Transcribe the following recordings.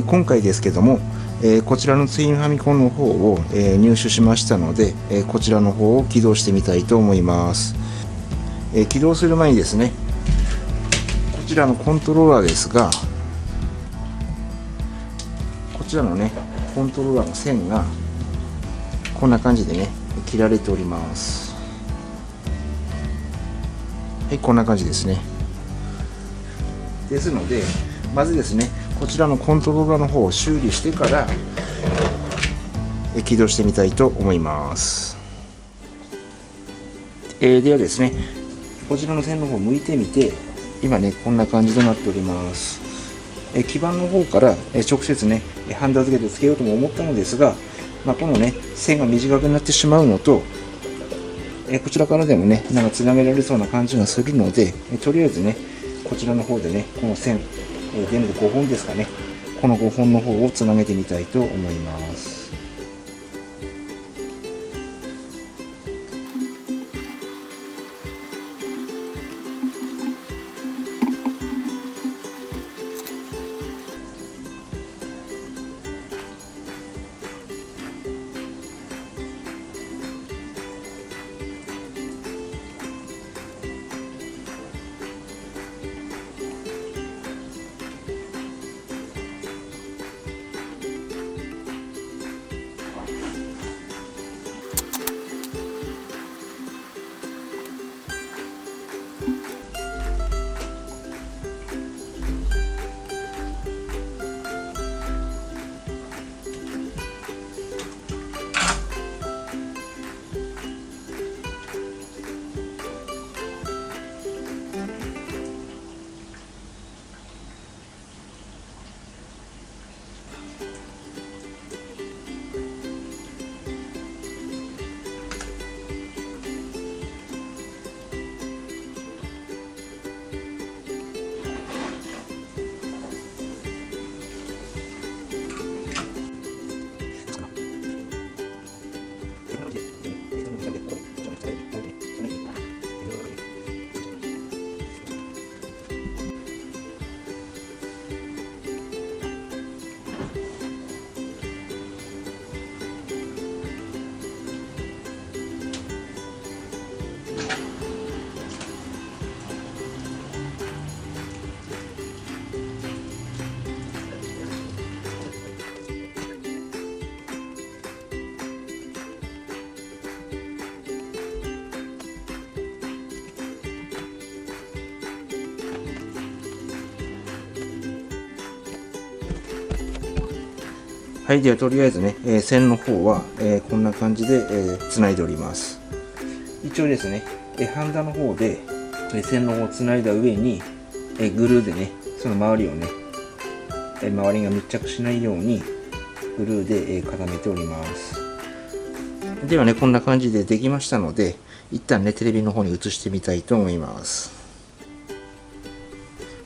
今回ですけども、こちらのツインファミコンの方を、入手しましたので、こちらの方を起動してみたいと思います。起動する前にですね、こちらのコントローラーですが、こちらのねコントローラーの線がこんな感じでね切られております。はい、こんな感じですね。ですので、まずですね、こちらのコントローラーの方を修理してから起動してみたいと思います。ではですね、こちらの線の方を向いてみて、今ねこんな感じとなっております。基板の方から直接ねハンダ付けでつけようとも思ったのですが、このね線が短くなってしまうのと、こちらからでもねなんかつなげられそうな感じがするので、とりあえずねこちらの方でねこの線、全部で5本ですかね、この5本の方をつなげてみたいと思います。はい、ではとりあえずね、線の方は、こんな感じで、つないでおります。一応ですね、ハンダの方で、線の方をつないだ上に、グルーでねその周りをね、周りが密着しないようにグルーで、固めております。ではね、こんな感じでできましたので、一旦ねテレビの方に移してみたいと思います。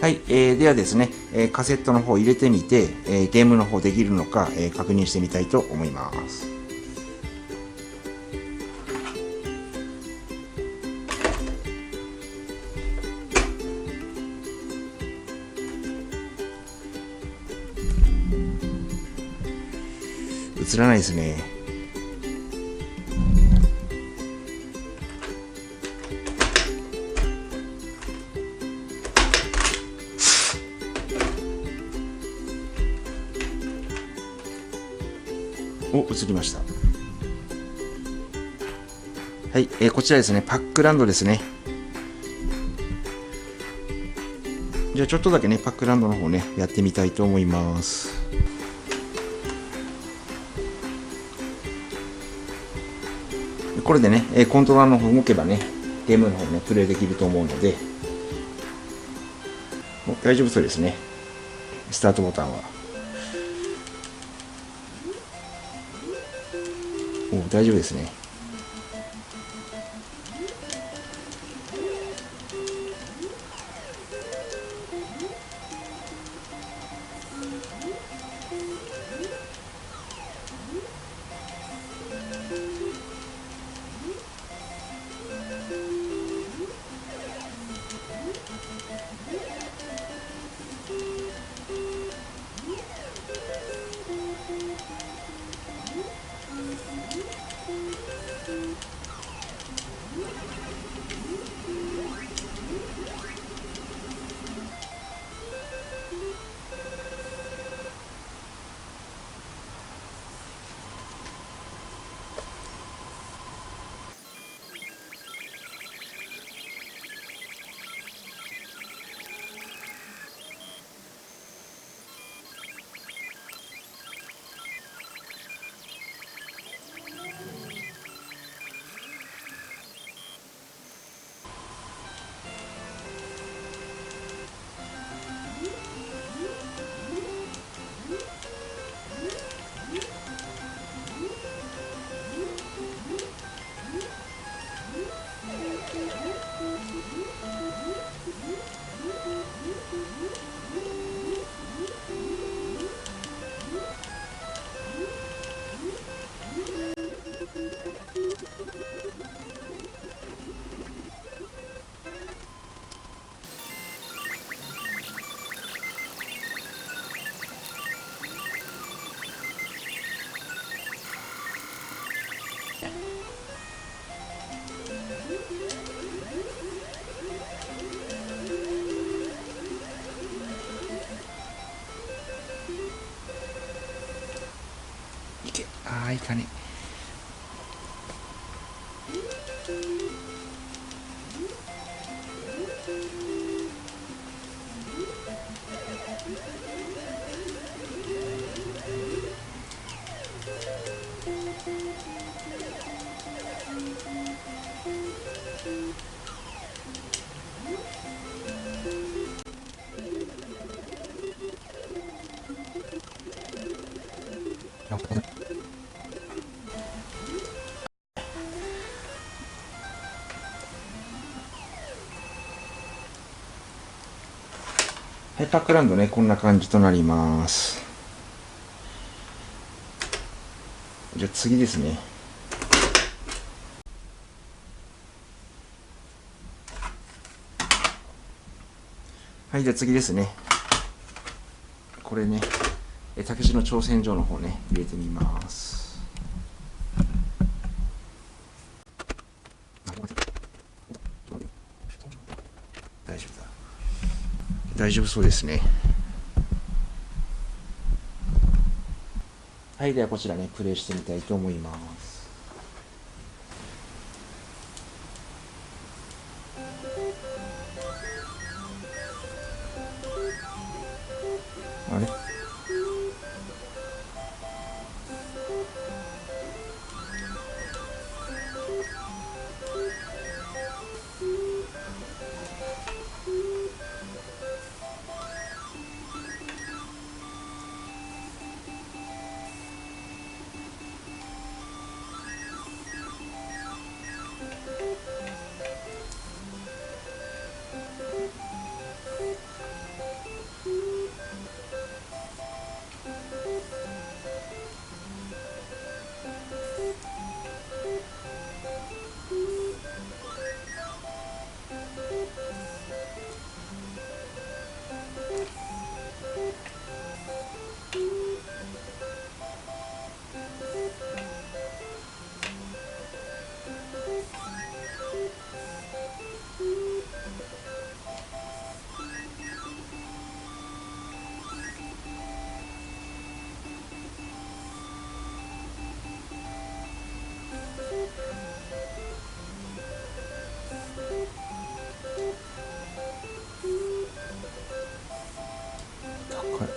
はい、ではですね、カセットの方を入れてみて、ゲームの方できるのか、確認してみたいと思います。映らないですね。お、映りました。はい、こちらですね、パックランドですね。じゃあちょっとだけねパックランドの方ねやってみたいと思います。これでねコントローラーの方動けばねゲームの方ねプレイできると思うので、もう大丈夫そうですね。スタートボタンは大丈夫ですね。いかね。はい、パックランドね、こんな感じとなります。じゃあ次ですね。はい、じゃあ次ですね。これね、たけしの挑戦状の方ね、入れてみます。大丈夫だ。大丈夫そうですね。はい、ではこちらね、プレイしてみたいと思います。あれ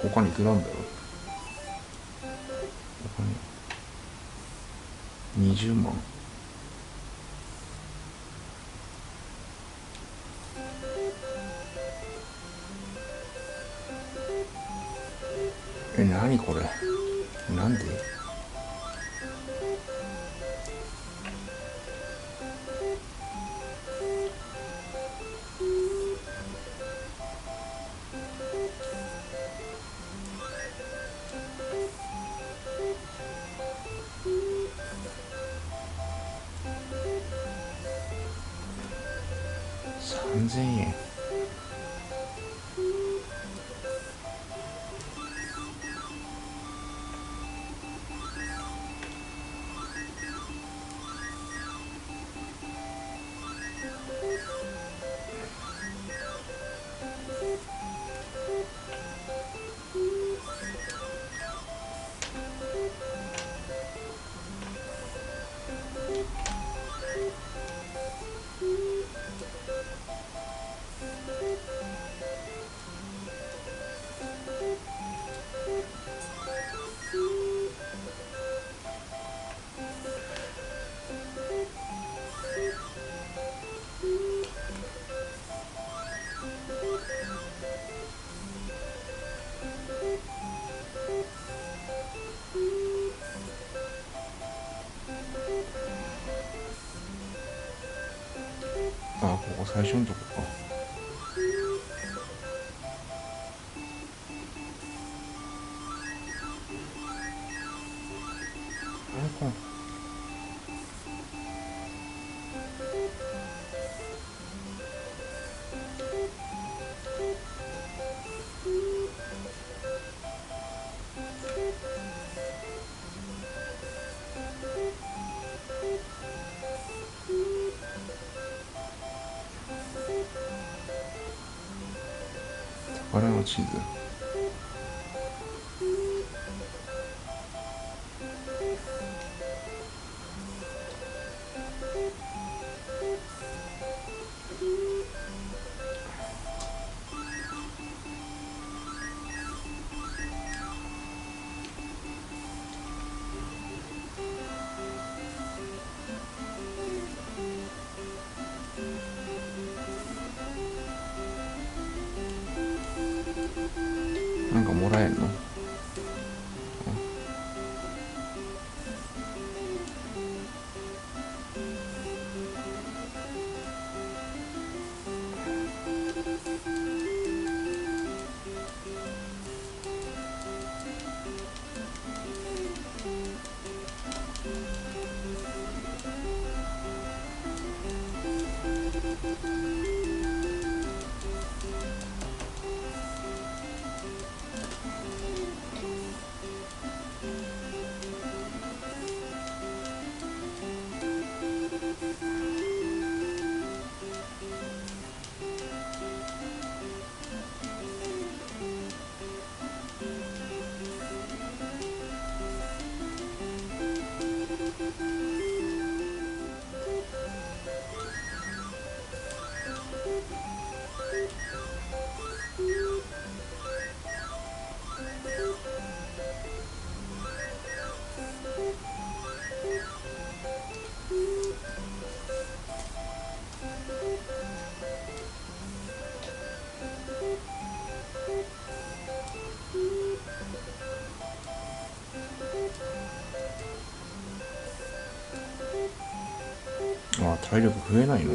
お金いくらなんだろう。お金20万。何これ。なんで3000円。あ、ここ最初のとこか。あれか。宝の地図。あなんかもらえんの？あ、体力増えないの？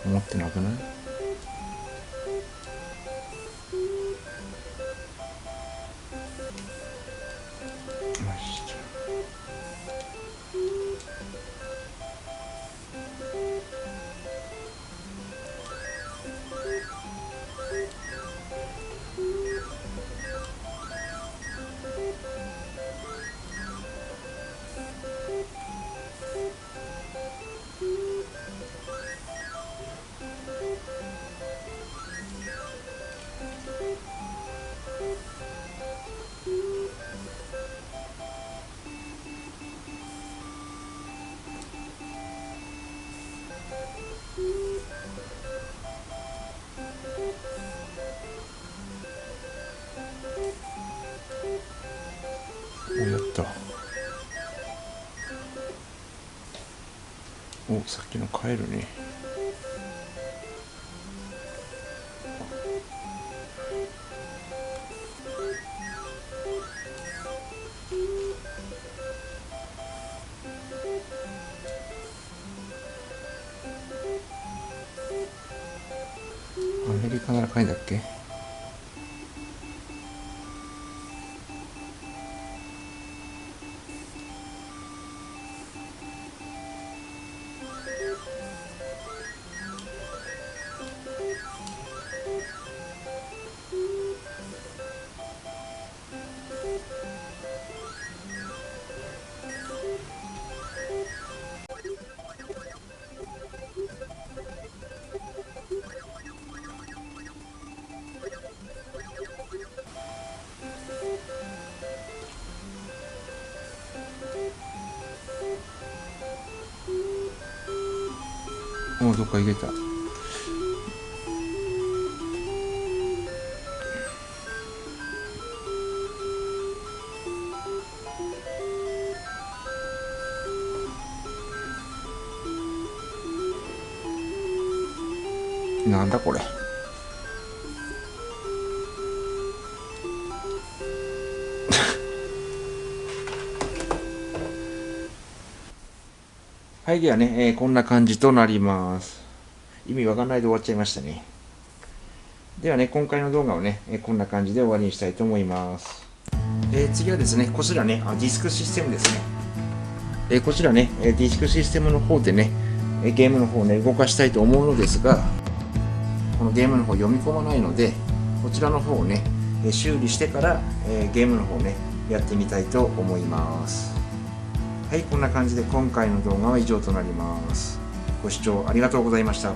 思ってなくない？よし、じゃあ、やった。お、さっきのカエルね。アメリカならカエルだっけ？お、どっか行けた。なんだこれ。はい、ではね、こんな感じとなります。意味わかんないで終わっちゃいましたね。ではね、今回の動画をね、こんな感じで終わりにしたいと思います。次はですね、こちらね、ディスクシステムですね。こちらね、ディスクシステムの方でね、ゲームの方をね、動かしたいと思うのですが、このゲームの方読み込まないので、こちらの方をね修理してから、ゲームの方ねやってみたいと思います。はい、こんな感じで今回の動画は以上となります。ご視聴ありがとうございました。